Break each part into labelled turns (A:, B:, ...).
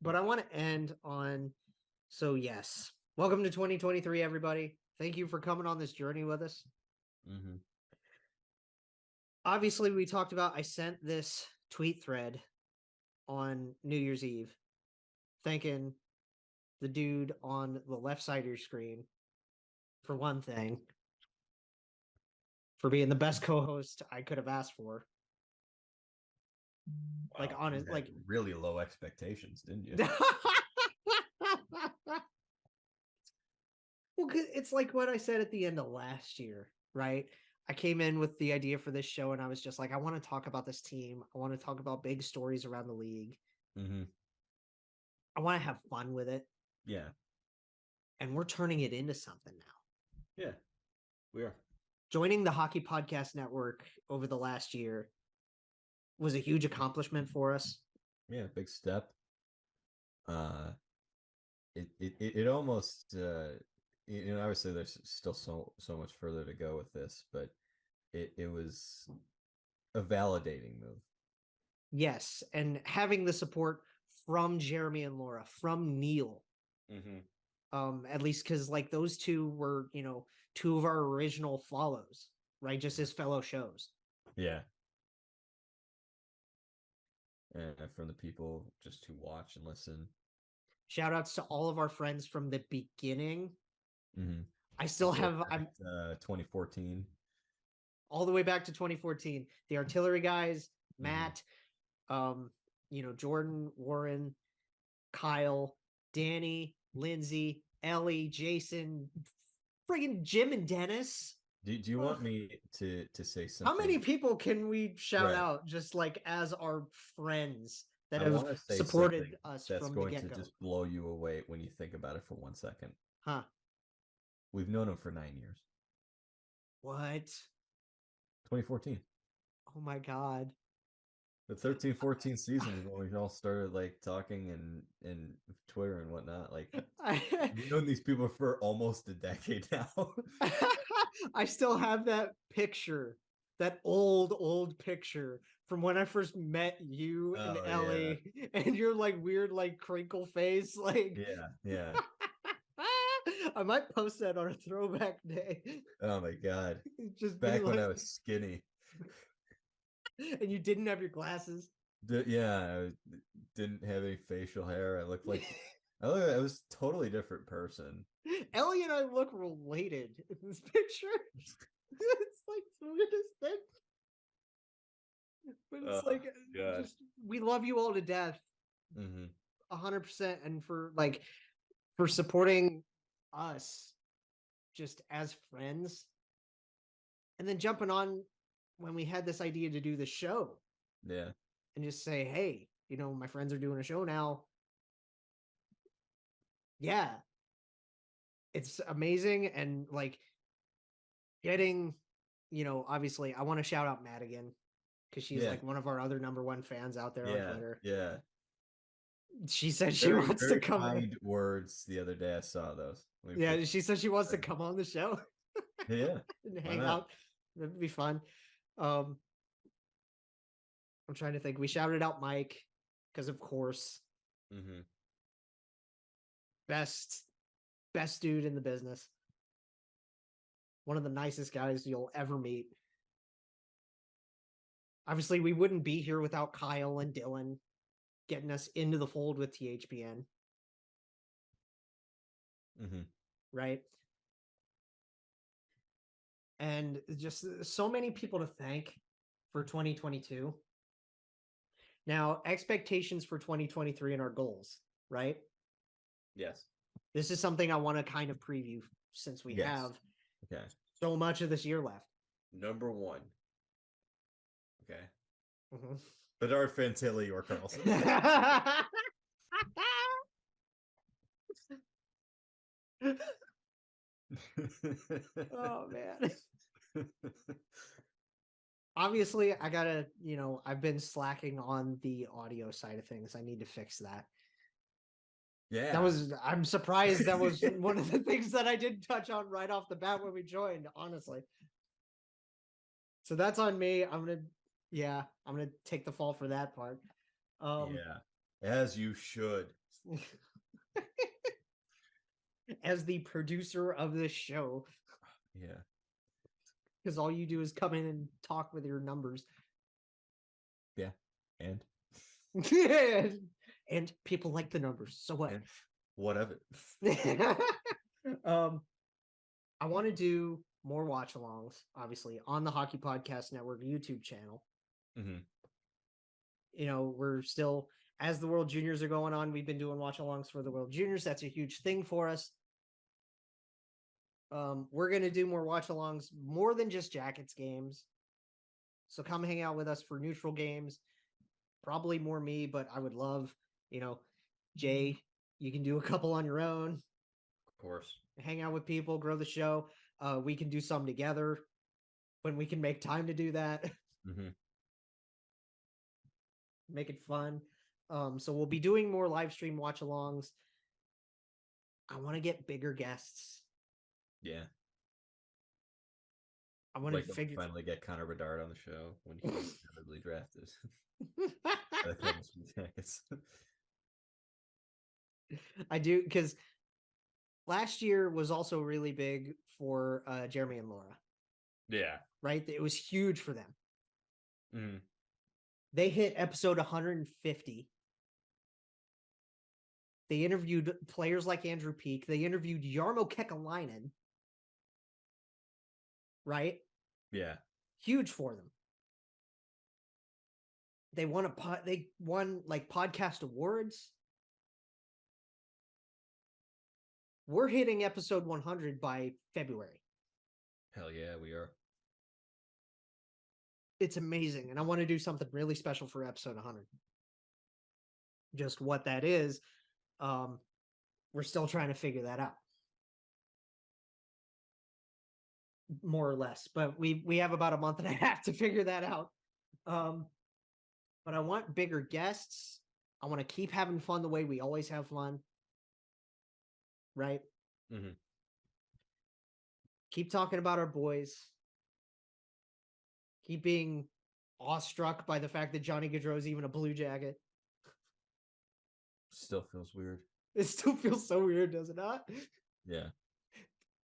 A: But I want to end on, so yes, welcome to 2023, everybody. Thank you for coming on this journey with us.
B: Mm-hmm.
A: Obviously, we talked about, I sent this tweet thread on New Year's Eve, thanking the dude on the left side of your screen, for one thing, for being the best co-host I could have asked for.
B: Wow,
A: Like, honest,
B: you had
A: like
B: really low expectations, didn't you?
A: Well, it's like what I said at the end of last year, right? I came in with the idea for this show and I was just like, I want to talk about this team. I want to talk about big stories around the league.
B: Mm-hmm.
A: I want to have fun with it.
B: Yeah.
A: And we're turning it into something now.
B: Yeah, we are.
A: Joining the Hockey Podcast Network over the last year was a huge accomplishment for us.
B: Yeah, big step. It almost obviously there's still so much further to go with this, but it was a validating move.
A: Yes, and having the support from Jeremy and Laura, from Neil. At least because like those two were, two of our original follows, right? Just as fellow shows.
B: Yeah. And from the people just who watch and listen.
A: Shout outs to all of our friends from the beginning.
B: Mm-hmm.
A: I still have, I'm
B: 2014.
A: all the way back to 2014. The artillery guys, Matt, Jordan, Warren, Kyle, Danny, Lindsay, Ellie, Jason, friggin' Jim and Dennis.
B: Do you want me to say something?
A: How many people can we shout out just like as our friends that have supported us
B: that's
A: from
B: going
A: the
B: to
A: get-go?
B: just blow you away when you think about it for 1 second.
A: Huh?
B: We've known him for 9 years.
A: What?
B: 2014.
A: Oh my god.
B: The 13-14 season is when we all started like talking and Twitter and whatnot. Like we've known these people for almost a decade now.
A: I still have that picture, that old picture from when I first met you and Ellie, and your like weird like crinkle face. Like
B: yeah.
A: I might post that on a throwback day.
B: Oh my god.
A: Just
B: back when I was skinny.
A: And you didn't have your glasses.
B: I didn't have any facial hair. I was a totally different person.
A: Ellie and I look related in this picture. It's like the weirdest thing. But it's just we love you all to death. 100%, and for supporting us just as friends. And then jumping on when we had this idea to do the show.
B: Yeah.
A: And just say, hey, my friends are doing a show now. Yeah. It's amazing. And like getting, obviously I want to shout out Madigan because she's like one of our other #1 fans out there on Twitter.
B: Yeah.
A: She said she wants to come.
B: Kind words the other day. I saw those.
A: Yeah, she said she wants to come on the show.
B: Yeah.
A: And hang out. That'd be fun. I'm trying to think. We shouted out Mike because, of course, best dude in the business. One of the nicest guys you'll ever meet. Obviously, we wouldn't be here without Kyle and Dylan getting us into the fold with THPN. Right? And just so many people to thank for 2022. Now, expectations for 2023 and our goals, right?
B: Yes.
A: This is something I want to kind of preview since we have so much of this year left.
B: Number 1. Okay. Bedard, Fantilli, or Carlson.
A: Oh man. Obviously, I gotta, I've been slacking on the audio side of things. I need to fix that.
B: Yeah.
A: I'm surprised that was one of the things that I didn't touch on right off the bat when we joined, honestly. So that's on me. I'm gonna take the fall for that part.
B: As you should.
A: As the producer of this show.
B: Yeah.
A: Because all you do is come in and talk with your numbers.
B: Yeah. And?
A: And people like the numbers. So what?
B: And what of it?
A: I want to do more watch alongs, obviously, on the Hockey Podcast Network YouTube channel.
B: Mm-hmm.
A: You know, we're still, as the World Juniors are going on, we've been doing watch alongs for the World Juniors. That's a huge thing for us. We're going to do more watch alongs, more than just Jackets games. So come hang out with us for neutral games. Probably more me, but I would love, Jay, you can do a couple on your own.
B: Of course.
A: Hang out with people, grow the show. We can do some together when we can make time to do that.
B: Mm-hmm.
A: Make it fun. So we'll be doing more live stream watch alongs. I want to get bigger guests.
B: Yeah.
A: I want to
B: finally get Connor Bedard on the show when he's inevitably drafted.
A: I do, because last year was also really big for Jeremy and Laura.
B: Yeah.
A: Right? It was huge for them.
B: Mm-hmm.
A: They hit episode 150. They interviewed players like Andrew Peak. They interviewed Jarmo Kekalainen. Right?
B: Yeah.
A: Huge for them. They won like podcast awards. We're hitting episode 100 by February.
B: Hell yeah, we are.
A: It's amazing. And I want to do something really special for episode 100. Just what that is, we're still trying to figure that out. More or less. But we have about a month and a half to figure that out. But I want bigger guests. I want to keep having fun the way we always have fun. Right?
B: Mm-hmm.
A: Keep talking about our boys. Keep being awestruck by the fact that Johnny Gaudreau is even a Blue Jacket.
B: Still feels weird.
A: It still feels so weird, does it not?
B: Yeah.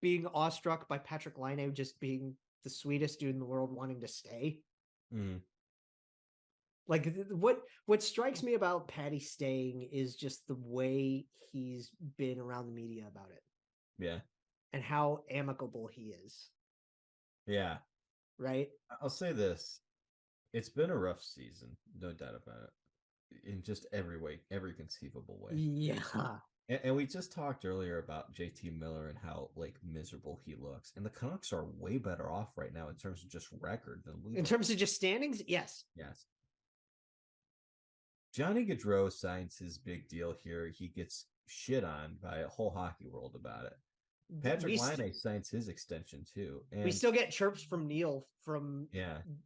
A: Being awestruck by Patrick Laine just being the sweetest dude in the world wanting to stay.
B: Mm-hmm.
A: Like what strikes me about Patty staying is just the way he's been around the media about it.
B: Yeah.
A: And how amicable he is.
B: Yeah.
A: Right?
B: I'll say this. It's been a rough season, no doubt about it. In just every way, every conceivable way.
A: Yeah.
B: And we just talked earlier about JT Miller and how like miserable he looks. And the Canucks are way better off right now in terms of just record than we
A: In terms of just standings, yes.
B: Yes. Johnny Gaudreau signs his big deal here. He gets shit on by a whole hockey world about it. Patrick Laine signs his extension too. And
A: we still get chirps from Neil from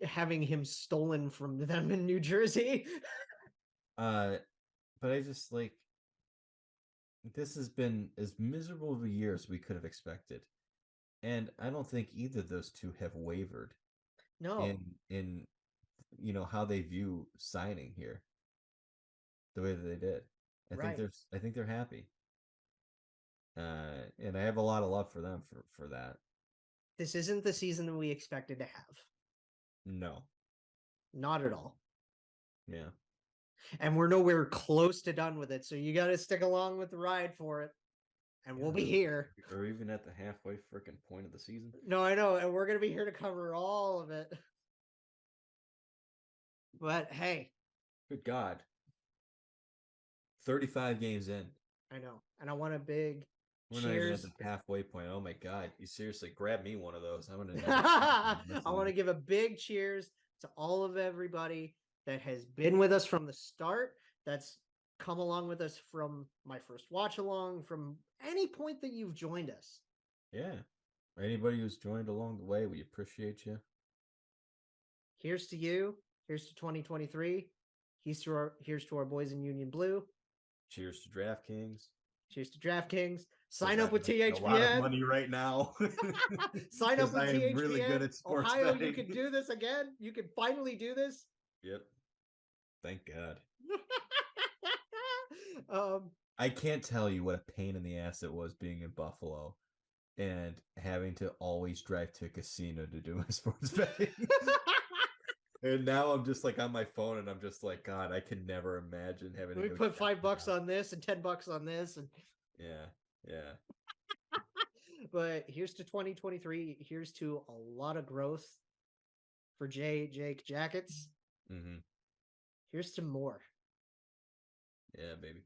A: having him stolen from them in New Jersey.
B: But I just like, this has been as miserable of a year as we could have expected. And I don't think either of those two have wavered.
A: No.
B: In how they view signing here. The way that they did. I think they're happy. And I have a lot of love for them for that.
A: This isn't the season that we expected to have.
B: No.
A: Not at all.
B: Yeah.
A: And we're nowhere close to done with it, so you got to stick along with the ride for it. And we'll be here.
B: Or even at the halfway freaking point of the season.
A: No, I know. And we're going to be here to cover all of it. But hey.
B: Good God. 35 games in.
A: I know. And I want a big
B: We're
A: cheers.
B: Not even at the halfway point. Oh my God. You seriously grab me one of those. I'm gonna
A: I want to give a big cheers to all of everybody that has been with us from the start. That's come along with us from my first watch along, from any point that you've joined us.
B: Yeah. Anybody who's joined along the way, we appreciate you.
A: Here's to you. Here's to 2023. Here's to our boys in Union Blue.
B: Cheers to DraftKings.
A: Cheers to DraftKings. Sign up with THPN.
B: A lot of money right now.
A: Sign up with THPN.
B: Really good at sports
A: Ohio,
B: betting.
A: you can do this again. You can finally do this.
B: Yep. Thank God. I can't tell you what a pain in the ass it was being in Buffalo and having to always drive to a casino to do my sports betting. And now I'm just like on my phone and I'm just like, God, I can never imagine having to
A: We
B: go
A: put $5
B: down.
A: on this and $10 on this, and
B: Yeah, yeah.
A: but here's to 2023. Here's to a lot of growth for Jake Jackets.
B: Mm-hmm.
A: Here's to more.
B: Yeah, baby.